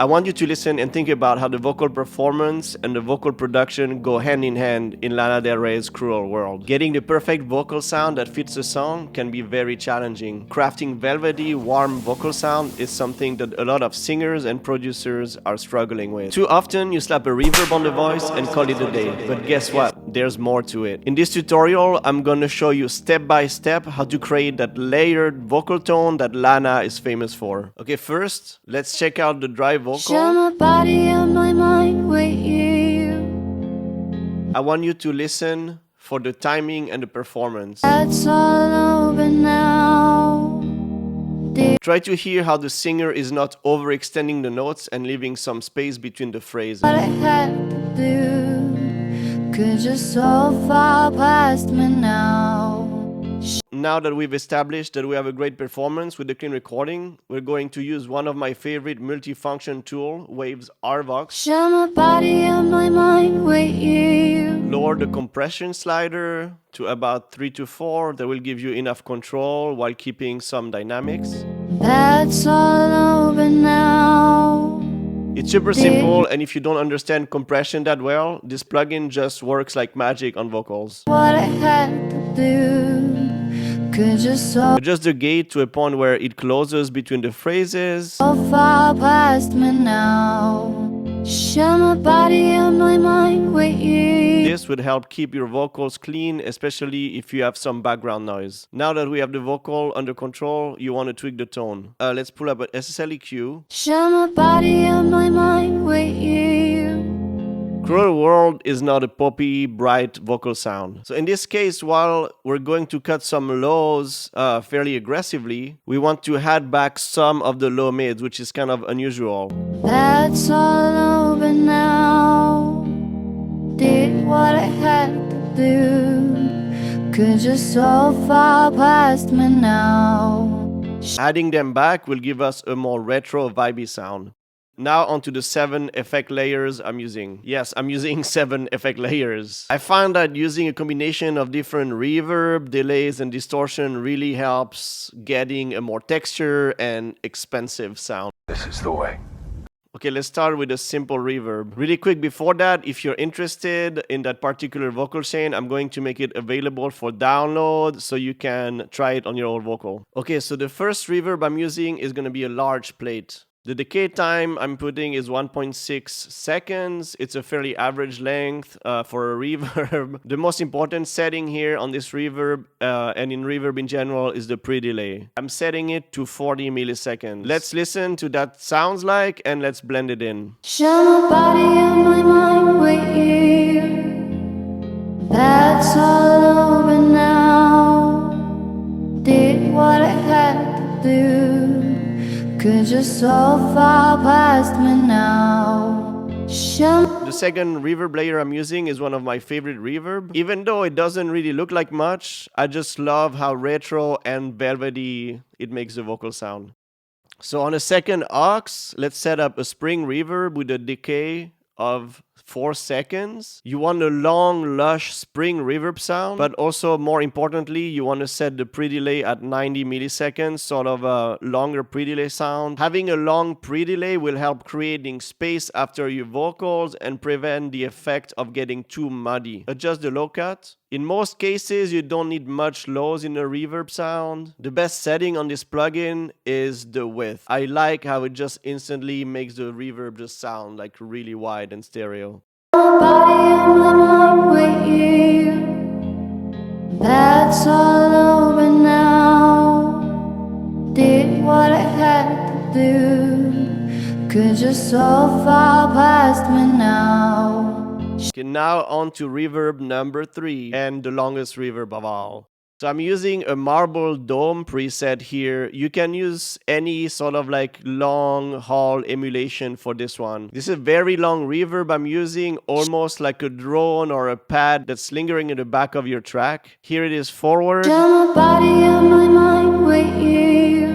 I want you to listen and think about how the vocal performance and the vocal production go hand in hand in Lana Del Rey's Cruel World. Getting the perfect vocal sound that fits the song can be very challenging. Crafting velvety, warm vocal sound is something that a lot of singers and producers are struggling with. Too often you slap a reverb on the voice and call it a day, but guess what? There's more to it. In this tutorial, I'm gonna show you step by step how to create that layered vocal tone that Lana is famous for. Okay, first, let's check out the dry vocal. Share my body and my mind with you. I want you to listen for the timing and the performance. That's all over now. Try to hear how the singer is not overextending the notes and leaving some space between the phrases. What I had to do, 'cause you're so far past me now. Now that we've established that we have a great performance with the clean recording, we're going to use one of my favorite multifunction tool, Waves R-Vox. Share my body and my mind with you. Lower the compression slider to about 3 to 4. That will give you enough control while keeping some dynamics. That's all over now. It's super simple, and if you don't understand compression that well, this plugin just works like magic on vocals. What I had to do, 'cause you're so Adjust the gate to a point where it closes between the phrases. far past me now. Share my body and my mind with you. This would help keep your vocals clean, especially if you have some background noise. Now that we have the vocal under control, you want to tweak the tone. Let's pull up an SSL EQ. Share my body and my mind with you. Cruel World is not a poppy, bright vocal sound. So in this case, while we're going to cut some lows fairly aggressively, we want to add back some of the low mids, which is kind of unusual. That's all over now. Did what I had to do, 'cause you're so far past me now. Adding them back will give us a more retro vibey sound. Now onto the 7 effect layers I'm using. Yes, I'm using 7 effect layers. I find that using a combination of different reverb, delays, and distortion really helps getting a more texture and expensive sound. This is the way. Okay, let's start with a simple reverb. Really quick before that, if you're interested in that particular vocal chain, I'm going to make it available for download so you can try it on your own vocal. Okay, so the first reverb I'm using is going to be a large plate. The decay time I'm putting is 1.6 seconds. It's a fairly average length for a reverb. The most important setting here on this reverb and in reverb in general is the pre-delay. I'm setting it to 40 milliseconds. Let's listen to that sounds like and let's blend it in. Share my body and my mind with you. That's all over now. Did what I had to do, 'cause you're so far past me now. The second reverb layer I'm using is one of my favorite reverb. Even though it doesn't really look like much, I just love how retro and velvety it makes the vocal sound. So on the second aux, let's set up a Spring Reverb with a decay of 4 seconds. You want a long, lush spring reverb sound, but also more importantly, you want to set the pre-delay at 90 milliseconds, sort of a longer pre-delay sound. Having a long pre-delay will help creating space after your vocals and prevent the effect of getting too muddy. Adjust the low cut. In most cases, you don't need much lows in a reverb sound. The best setting on this plugin is the width. I like how it just instantly makes the reverb just sound like really wide and stereo. Body and my mind with you. That's all over now. Did what I had to do, 'cause you're so far past me now. Okay, now on to reverb number 3 and the longest reverb of all. So I'm using a marble dome preset here. You can use any sort of like long Hall emulation for this one. This is a very long reverb I'm using, almost like a drone or a pad that's lingering in the back of your track. Here it is forward. Share my body and my mind with you.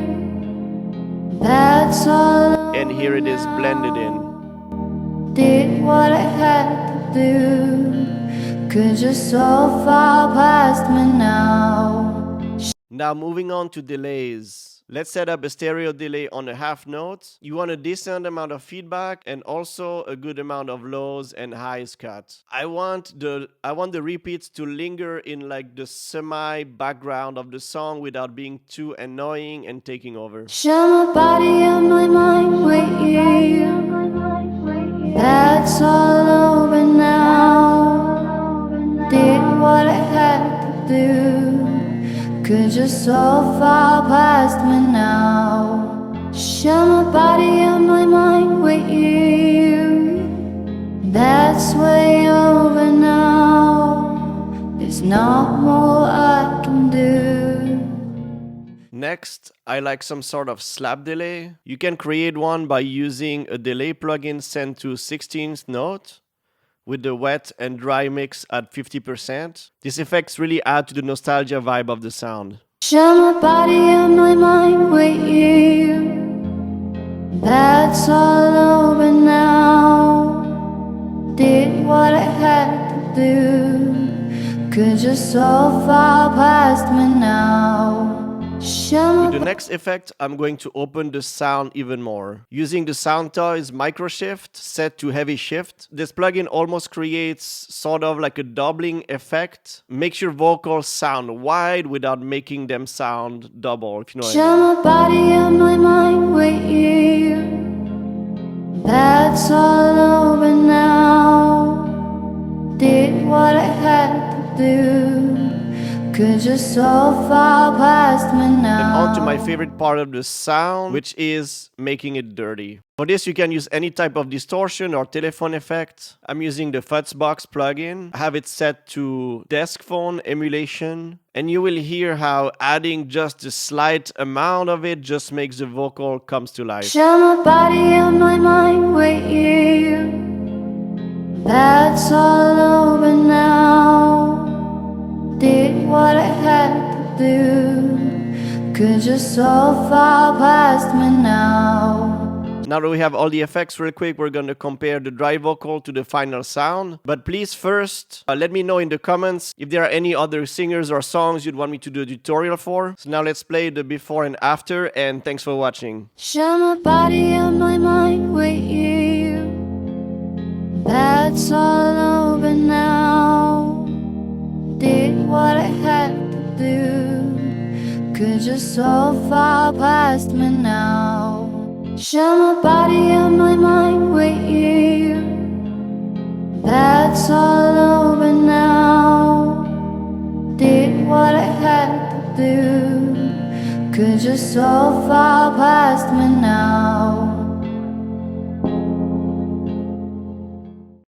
That's all. And here it is blended in. Did what I had to do, 'cause you're so far past me now. Now moving on to delays. Let's set up a stereo delay on a half note. You want a decent amount of feedback and also a good amount of lows and highs cut. I want the repeats to linger in like the semi background of the song without being too annoying and taking over. Share my body and my mind with you. That's all over now. Did what I had to do. 'Cause you're so far past me now. Share my body and my mind with you. That's way over now. There's not more I can do. Next, I like some sort of slap delay. You can create one by using a delay plugin sent to 16th note with the wet and dry mix at 50%. These effects really add to the nostalgia vibe of the sound. Share my body and my mind with you. That's all over now. Did what I had to do. 'Cause you're so far past me now. With the next effect, I'm going to open the sound even more. Using the Sound Toys MicroShift set to heavy shift, this plugin almost creates sort of like a doubling effect. Makes your vocals sound wide without making them sound double, if you know what I mean. Share my body and my mind with you. That's all over now. Did what I had to do. 'Cause you're so far past me now. And on to my favorite part of the sound, which is making it dirty. For this, you can use any type of distortion or telephone effect. I'm using the FuzzBox plugin. I have it set to desk phone emulation. And you will hear how adding just a slight amount of it just makes the vocal comes to life. Share my body and my mind with you. That's all over now. Did what I had to do. 'Cause you're so far past me now. Now that we have all the effects real quick, we're going to compare the dry vocal to the final sound. But please first, let me know in the comments if there are any other singers or songs you'd want me to do a tutorial for. So now let's play the before and after, and thanks for watching. Share my body and my mind with you. That's all over now. Did what I had to do. 'Cause you're so far past me now. Share my body and my mind with you. That's all over now. Did what I had to do. 'Cause you're so far